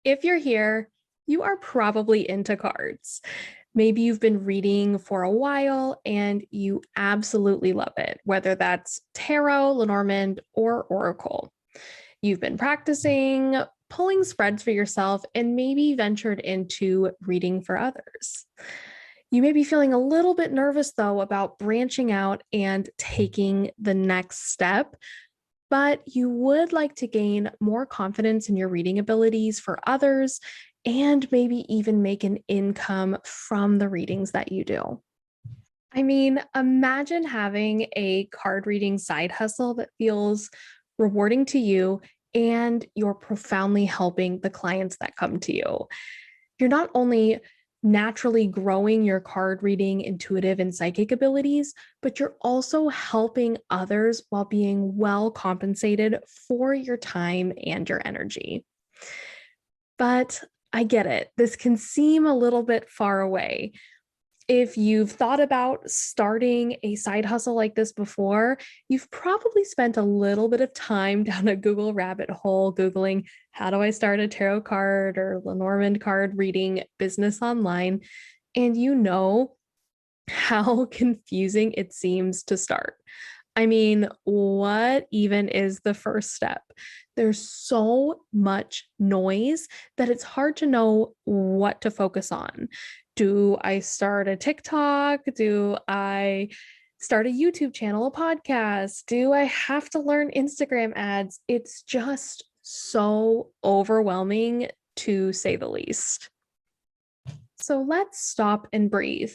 If you're here, you are probably into cards. Maybe you've been reading for a while and you absolutely love it, whether that's tarot, Lenormand, or Oracle. You've been practicing, pulling spreads for yourself, and maybe ventured into reading for others. You may be feeling a little bit nervous, though, about branching out and taking the next step, but you would like to gain more confidence in your reading abilities for others and maybe even make an income from the readings that you do. I mean, imagine having a card reading side hustle that feels rewarding to you and you're profoundly helping the clients that come to you. You're not only naturally growing your card reading, intuitive, and psychic abilities, but you're also helping others while being well compensated for your time and your energy. But I get it. This can seem a little bit far away. If you've thought about starting a side hustle like this before, you've probably spent a little bit of time down a Google rabbit hole, Googling, how do I start a tarot card or Lenormand card reading business online? And you know how confusing it seems to start. I mean, what even is the first step? There's so much noise that it's hard to know what to focus on. Do I start a TikTok? Do I start a YouTube channel, a podcast? Do I have to learn Instagram ads? It's just so overwhelming, to say the least. So let's stop and breathe.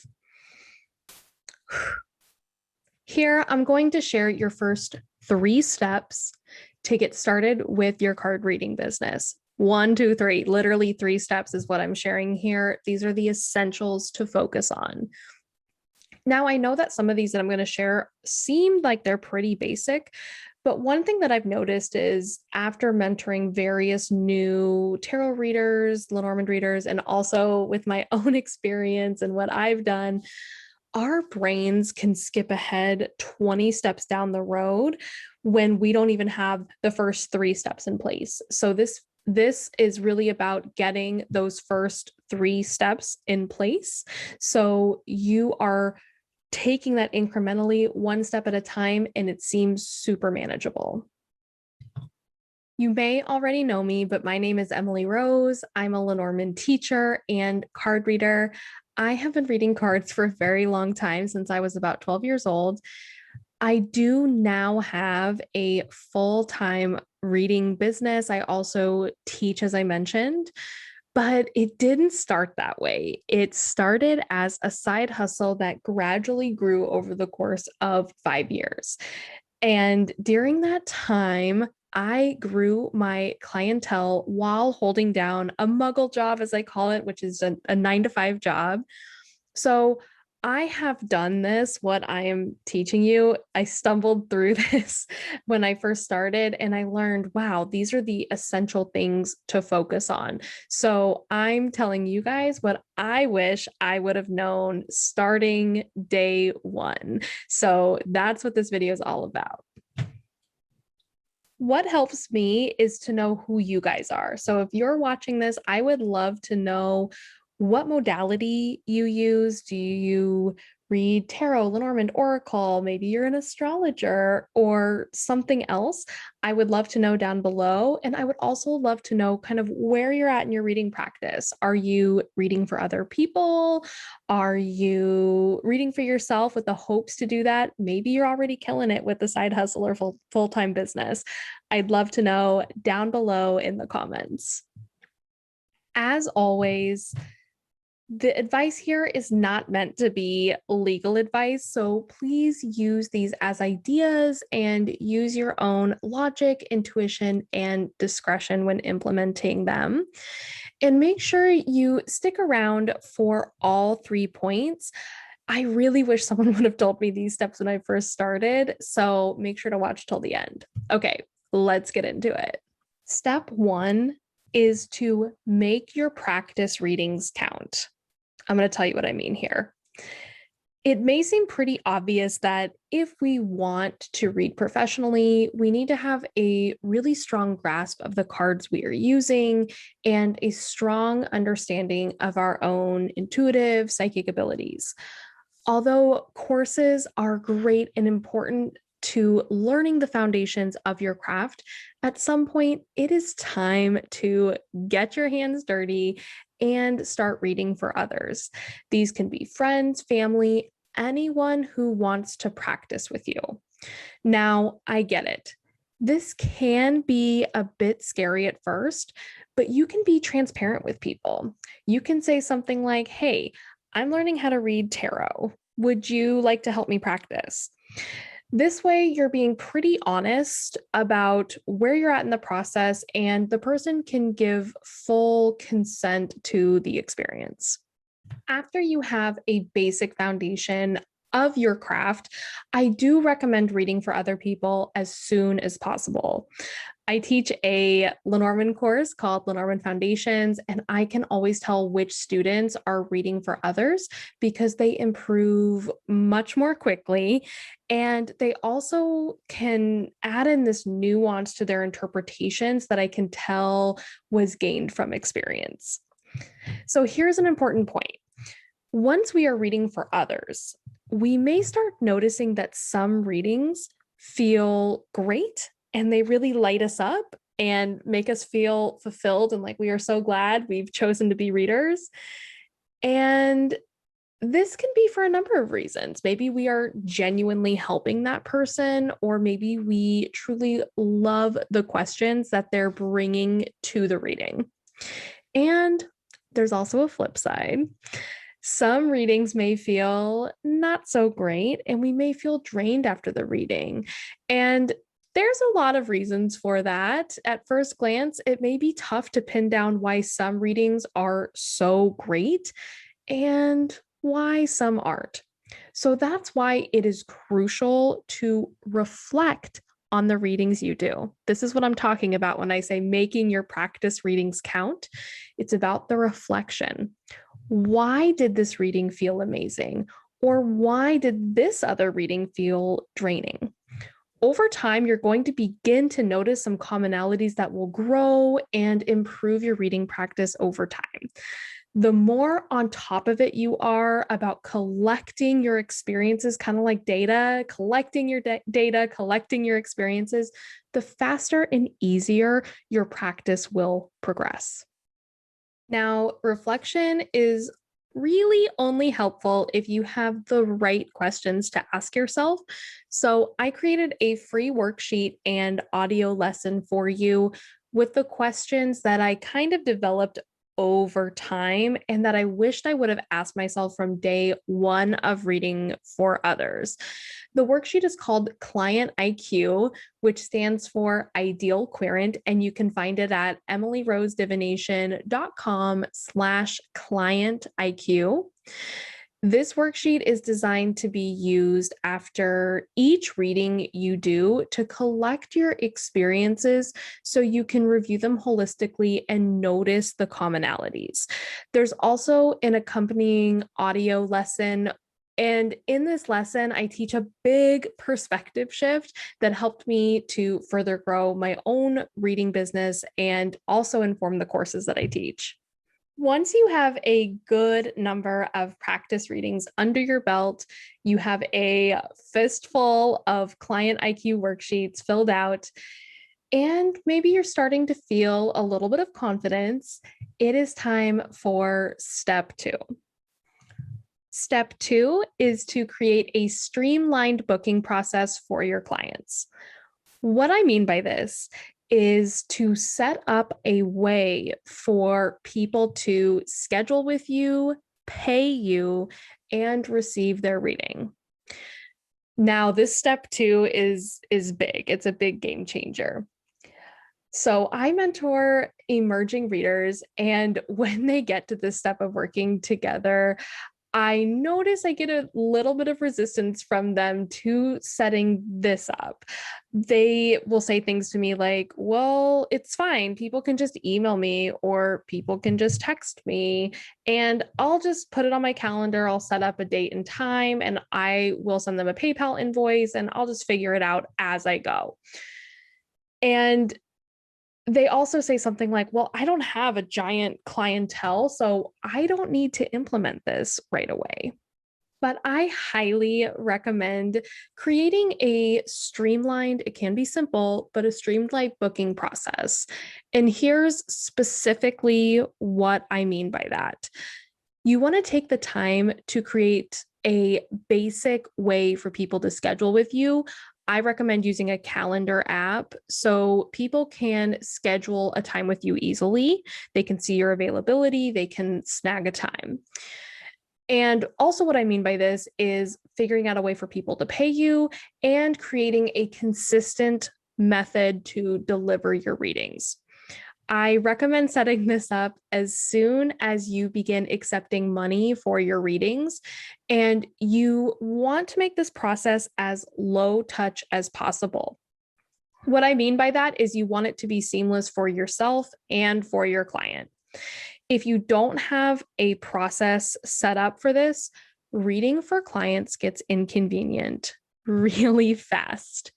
Here, I'm going to share your first 3 steps to get started with your card reading business. 1, 2, 3, literally 3 steps is what I'm sharing here. These are the essentials to focus on. Now, I know that some of these that I'm going to share seem like they're pretty basic, but one thing that I've noticed is after mentoring various new tarot readers, Lenormand readers, and also with my own experience and what I've done, our brains can skip ahead 20 steps down the road when we don't even have the first 3 steps in place. So this is really about getting those first 3 steps in place. So you are taking that incrementally 1 step at a time, and it seems super manageable. You may already know me, but my name is Emily Rose. I'm a Lenormand teacher and card reader. I have been reading cards for a very long time, since I was about 12 years old. I do now have a full-time reading business. I also teach, as I mentioned, but it didn't start that way. It started as a side hustle that gradually grew over the course of 5 years. And during that time, I grew my clientele while holding down a muggle job, as I call it, which is a 9-to-5 job. So I have done this, what I am teaching you. I stumbled through this when I first started, and I learned, wow, these are the essential things to focus on. So I'm telling you guys what I wish I would have known starting day 1. So that's what this video is all about. What helps me is to know who you guys are. So if you're watching this, I would love to know what modality you use. Do you read tarot, Lenormand, Oracle? Maybe you're an astrologer or something else. I would love to know down below. And I would also love to know kind of where you're at in your reading practice. Are you reading for other people? Are you reading for yourself with the hopes to do that? Maybe you're already killing it with the side hustle or full-time business. I'd love to know down below in the comments. As always, the advice here is not meant to be legal advice, so please use these as ideas and use your own logic, intuition, and discretion when implementing them. And make sure you stick around for all 3 points. I really wish someone would have told me these steps when I first started, so make sure to watch till the end. Okay, let's get into it. Step 1 is to make your practice readings count. I'm going to tell you what I mean here. It may seem pretty obvious that if we want to read professionally, we need to have a really strong grasp of the cards we are using and a strong understanding of our own intuitive psychic abilities. Although courses are great and important to learning the foundations of your craft, at some point it is time to get your hands dirty and start reading for others. These can be friends, family, anyone who wants to practice with you. Now, I get it. This can be a bit scary at first, but you can be transparent with people. You can say something like, "Hey, I'm learning how to read tarot. Would you like to help me practice?" This way, you're being pretty honest about where you're at in the process, and the person can give full consent to the experience. After you have a basic foundation of your craft, I do recommend reading for other people as soon as possible. I teach a Lenormand course called Lenormand Foundations, and I can always tell which students are reading for others because they improve much more quickly. And they also can add in this nuance to their interpretations that I can tell was gained from experience. So here's an important point. Once we are reading for others, we may start noticing that some readings feel great and they really light us up and make us feel fulfilled and like we are so glad we've chosen to be readers. And this can be for a number of reasons. Maybe we are genuinely helping that person, or maybe we truly love the questions that they're bringing to the reading. And there's also a flip side. Some readings may feel not so great, and we may feel drained after the reading. And there's a lot of reasons for that. At first glance, it may be tough to pin down why some readings are so great and why some aren't. So that's why it is crucial to reflect on the readings you do. This is what I'm talking about when I say making your practice readings count. It's about the reflection. Why did this reading feel amazing? Or why did this other reading feel draining? Over time, you're going to begin to notice some commonalities that will grow and improve your reading practice over time. The more on top of it you are about collecting your experiences, kind of like data, collecting your data, collecting your experiences, the faster and easier your practice will progress. Now, reflection is really only helpful if you have the right questions to ask yourself. So, I created a free worksheet and audio lesson for you with the questions that I kind of developed over time and that I wished I would have asked myself from day one of reading for others. The worksheet is called Client IQ, which stands for Ideal Querent, and you can find it at emilyrosedivination.com/client IQ. This worksheet is designed to be used after each reading you do to collect your experiences so you can review them holistically and notice the commonalities. There's also an accompanying audio lesson. And in this lesson, I teach a big perspective shift that helped me to further grow my own reading business and also inform the courses that I teach. Once you have a good number of practice readings under your belt, you have a fistful of client IQ worksheets filled out, and maybe you're starting to feel a little bit of confidence, it is time for step two. Step two is to create a streamlined booking process for your clients. What I mean by this is to set up a way for people to schedule with you, pay you, and receive their reading. Now, this step two is big. It's a big game changer. So I mentor emerging readers, and when they get to this step of working together, I notice I get a little bit of resistance from them to setting this up. They will say things to me like, well, it's fine. People can just email me or people can just text me, and I'll just put it on my calendar. I'll set up a date and time, and I will send them a PayPal invoice, and I'll just figure it out as I go. And they also say something like, well, I don't have a giant clientele, so I don't need to implement this right away. But I highly recommend creating a streamlined, it can be simple, but a streamlined booking process. And here's specifically what I mean by that. You want to take the time to create a basic way for people to schedule with you. I recommend using a calendar app so people can schedule a time with you easily. They can see your availability, they can snag a time. And also, what I mean by this is figuring out a way for people to pay you and creating a consistent method to deliver your readings. I recommend setting this up as soon as you begin accepting money for your readings. And you want to make this process as low touch as possible. What I mean by that is you want it to be seamless for yourself and for your client. If you don't have a process set up for this, reading for clients gets inconvenient really fast.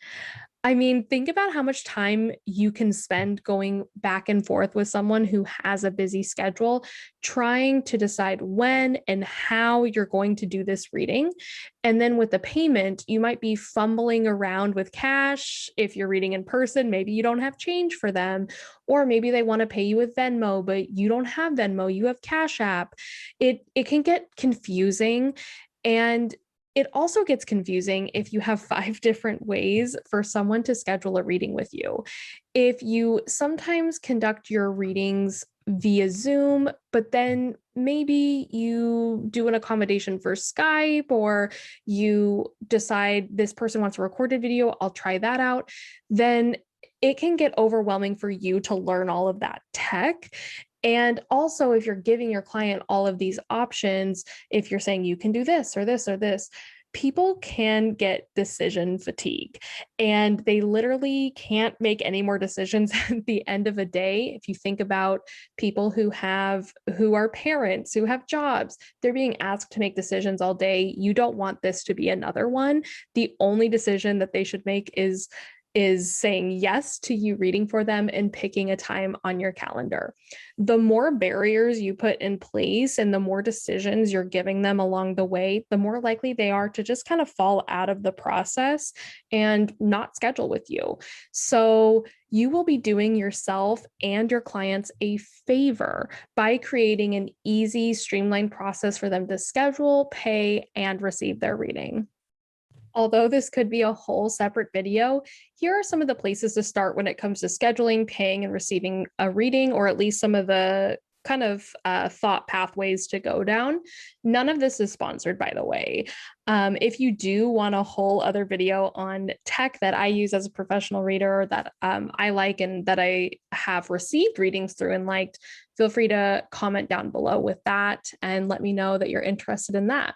I mean, think about how much time you can spend going back and forth with someone who has a busy schedule, trying to decide when and how you're going to do this reading. And then with the payment, you might be fumbling around with cash. If you're reading in person, maybe you don't have change for them, or maybe they want to pay you with Venmo, but you don't have Venmo, you have Cash App. It can get confusing. And it also gets confusing if you have 5 different ways for someone to schedule a reading with you. If you sometimes conduct your readings via Zoom, but then maybe you do an accommodation for Skype, or you decide this person wants a recorded video, I'll try that out, then it can get overwhelming for you to learn all of that tech. And also, if you're giving your client all of these options, if you're saying you can do this or this or this, people can get decision fatigue, and they literally can't make any more decisions at the end of a day. If you think about people who are parents, who have jobs, they're being asked to make decisions all day. You don't want this to be another one. The only decision that they should make is saying yes to you reading for them and picking a time on your calendar. The more barriers you put in place and the more decisions you're giving them along the way, the more likely they are to just kind of fall out of the process and not schedule with you. So you will be doing yourself and your clients a favor by creating an easy, streamlined process for them to schedule, pay, and receive their reading. Although this could be a whole separate video, here are some of the places to start when it comes to scheduling, paying, and receiving a reading, or at least some of the kind of thought pathways to go down. None of this is sponsored, by the way. If you do want a whole other video on tech that I use as a professional reader that I like and that I have received readings through and liked, feel free to comment down below with that and let me know that you're interested in that.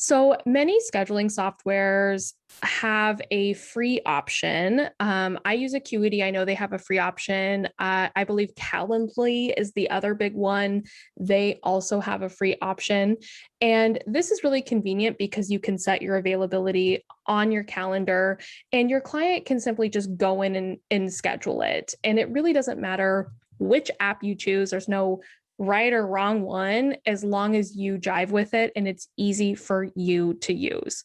So many scheduling softwares have a free option. I use Acuity. I know they have a free option. I believe Calendly is the other big one. They also have a free option. And this is really convenient because you can set your availability on your calendar and your client can simply just go in and schedule it. And it really doesn't matter which app you choose. There's no right or wrong one, as long as you jive with it and it's easy for you to use.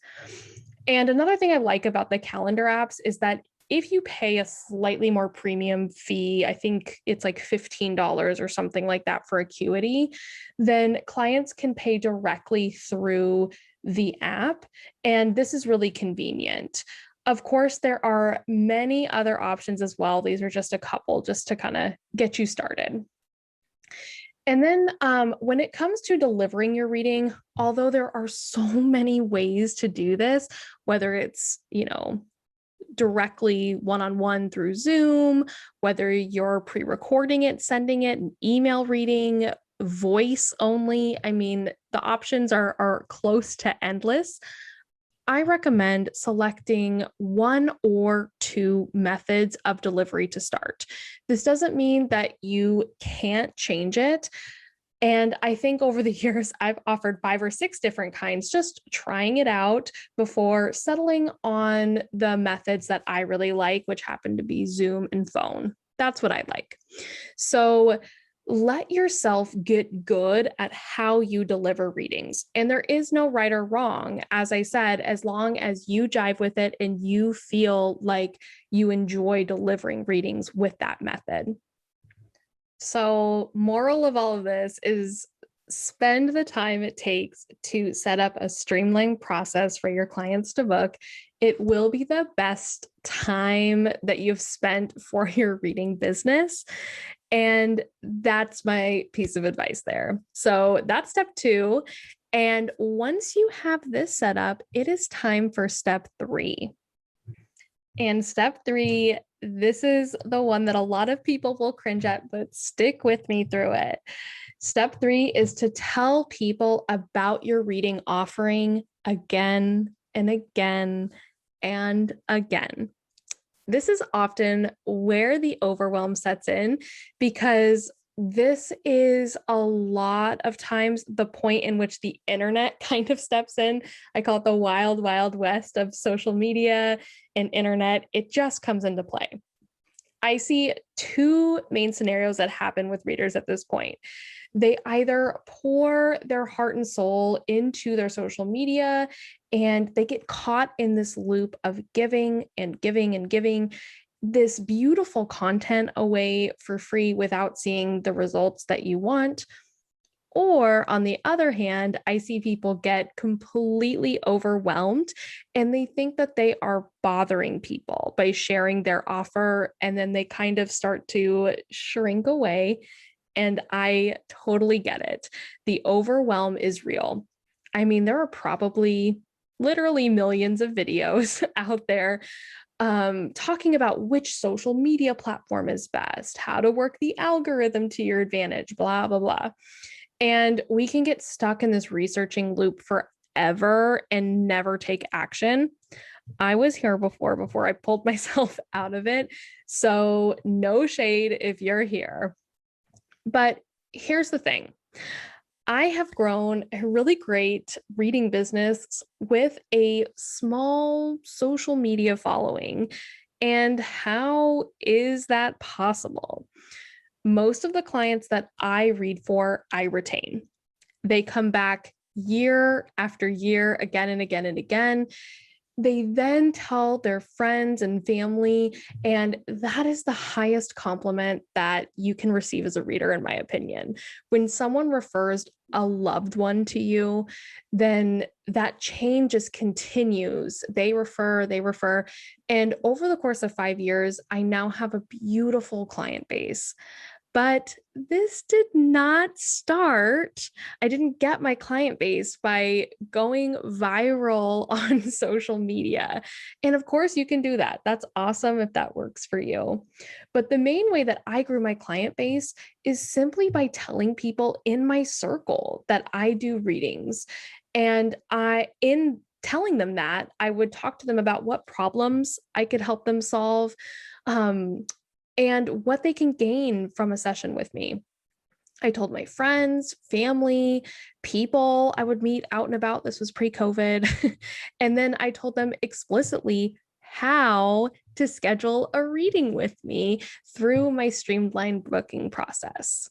And another thing I like about the calendar apps is that if you pay a slightly more premium fee, I think it's like $15 or something like that for Acuity, then clients can pay directly through the app. And this is really convenient. Of course, there are many other options as well. These are just a couple just to kind of get you started. And then when it comes to delivering your reading, although there are so many ways to do this, whether it's, directly one-on-one through Zoom, whether you're pre-recording it, sending it, an email reading, voice only. I mean, the options are close to endless. I recommend selecting one or two methods of delivery to start. This doesn't mean that you can't change it. And I think over the years, I've offered 5 or 6 different kinds, just trying it out before settling on the methods that I really like, which happen to be Zoom and phone. That's what I like. So let yourself get good at how you deliver readings. And there is no right or wrong. As I said, as long as you jive with it and you feel like you enjoy delivering readings with that method. So, moral of all of this is spend the time it takes to set up a streamlined process for your clients to book. It will be the best time that you've spent for your reading business. And that's my piece of advice there. So, that's step 2. And once you have this set up, it is time for step 3. And step 3, this is the one that a lot of people will cringe at, but stick with me through it. Step 3 is to tell people about your reading offering again and again and again. This is often where the overwhelm sets in because this is a lot of times the point in which the internet kind of steps in. I call it the wild, wild west of social media and internet. It just comes into play. I see 2 main scenarios that happen with readers at this point. They either pour their heart and soul into their social media and they get caught in this loop of giving and giving and giving this beautiful content away for free without seeing the results that you want. Or on the other hand, I see people get completely overwhelmed and they think that they are bothering people by sharing their offer, and then they kind of start to shrink away. And I totally get it. The overwhelm is real. I mean, there are probably literally millions of videos out there talking about which social media platform is best, how to work the algorithm to your advantage, blah, blah, blah. And we can get stuck in this researching loop forever and never take action. I was here before I pulled myself out of it. So no shade if you're here. But here's the thing. I have grown a really great reading business with a small social media following. And how is that possible? Most of the clients that I read for, I retain. They come back year after year, again and again and again. They then tell their friends and family, and that is the highest compliment that you can receive as a reader, in my opinion. When someone refers a loved one to you, then that chain just continues. They refer. And over the course of 5 years, I now have a beautiful client base. But this did not start. I didn't get my client base by going viral on social media. And of course, you can do that. That's awesome if that works for you. But the main way that I grew my client base is simply by telling people in my circle that I do readings. And in telling them that, I would talk to them about what problems I could help them solve. And what they can gain from a session with me. I told my friends, family, people I would meet out and about. This was pre-COVID. And then I told them explicitly how to schedule a reading with me through my streamlined booking process.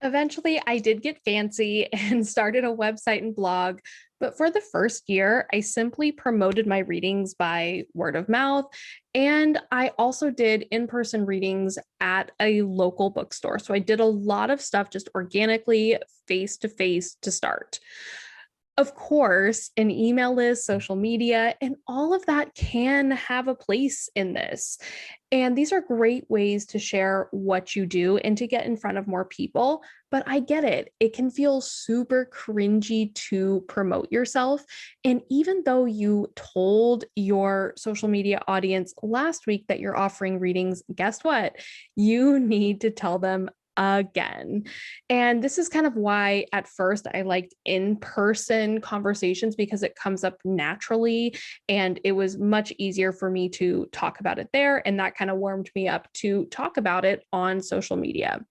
Eventually, I did get fancy and started a website and blog. But for the first year, I simply promoted my readings by word of mouth. And I also did in-person readings at a local bookstore. So I did a lot of stuff just organically, face-to-face to start. Of course, an email list, social media, and all of that can have a place in this. And these are great ways to share what you do and to get in front of more people. But I get it. It can feel super cringy to promote yourself. And even though you told your social media audience last week that you're offering readings, guess what? You need to tell them again. And this is kind of why at first I liked in-person conversations, because it comes up naturally and it was much easier for me to talk about it there. And that kind of warmed me up to talk about it on social media.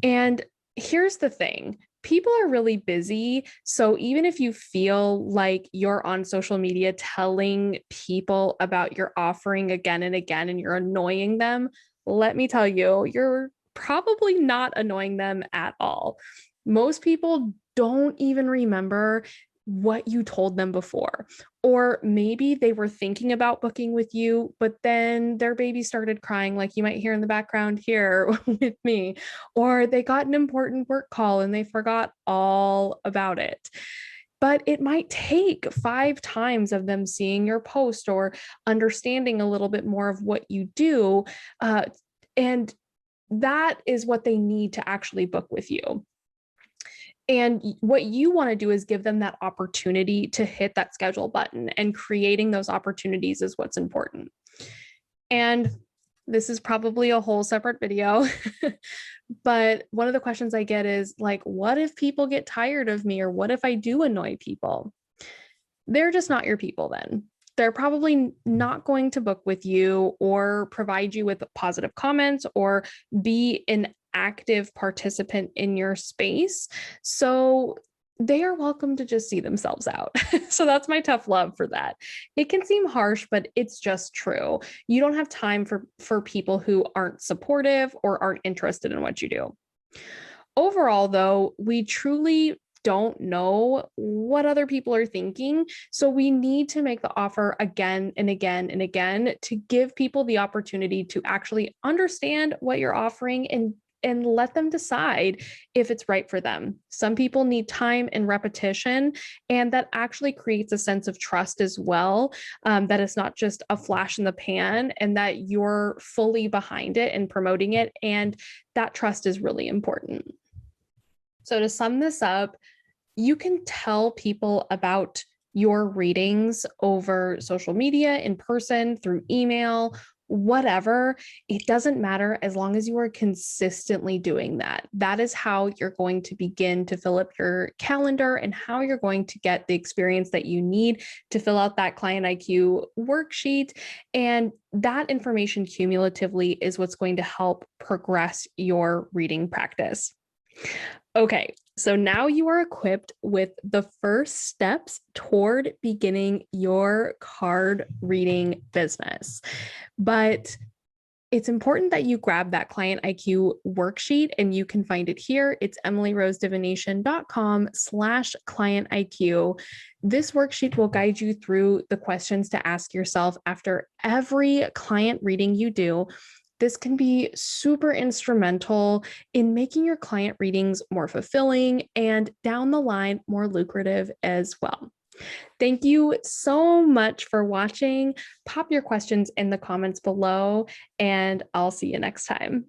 And here's the thing. People are really busy. So even if you feel like you're on social media telling people about your offering again and again and you're annoying them, let me tell you, you're probably not annoying them at all. Most people don't even remember what you told them before. Or maybe they were thinking about booking with you, but then their baby started crying, like you might hear in the background here with me, or they got an important work call and they forgot all about it. But it might take 5 times of them seeing your post or understanding a little bit more of what you do. And that is what they need to actually book with you. And what you want to do is give them that opportunity to hit that schedule button, and creating those opportunities is what's important. And this is probably a whole separate video, but one of the questions I get is like, what if people get tired of me? Or what if I do annoy people? They're just not your people then. They're probably not going to book with you or provide you with positive comments or be an active participant in your space. So they are welcome to just see themselves out. So that's my tough love for that. It can seem harsh, but it's just true. You don't have time for people who aren't supportive or aren't interested in what you do. Overall, though, we truly don't know what other people are thinking. So we need to make the offer again and again and again to give people the opportunity to actually understand what you're offering and let them decide if it's right for them. Some people need time and repetition, and that actually creates a sense of trust as well, that it's not just a flash in the pan and that you're fully behind it and promoting it. And that trust is really important. So to sum this up, you can tell people about your readings over social media, in person, through email, whatever. It doesn't matter as long as you are consistently doing that. That is how you're going to begin to fill up your calendar and how you're going to get the experience that you need to fill out that Client IQ worksheet. And that information cumulatively is what's going to help progress your reading practice. Okay, so now you are equipped with the first steps toward beginning your card reading business. But it's important that you grab that Client IQ worksheet, and you can find it here. It's emilyrosedivination.com/Client IQ. This worksheet will guide you through the questions to ask yourself after every client reading you do. This can be super instrumental in making your client readings more fulfilling and down the line more lucrative as well. Thank you so much for watching. Pop your questions in the comments below, and I'll see you next time.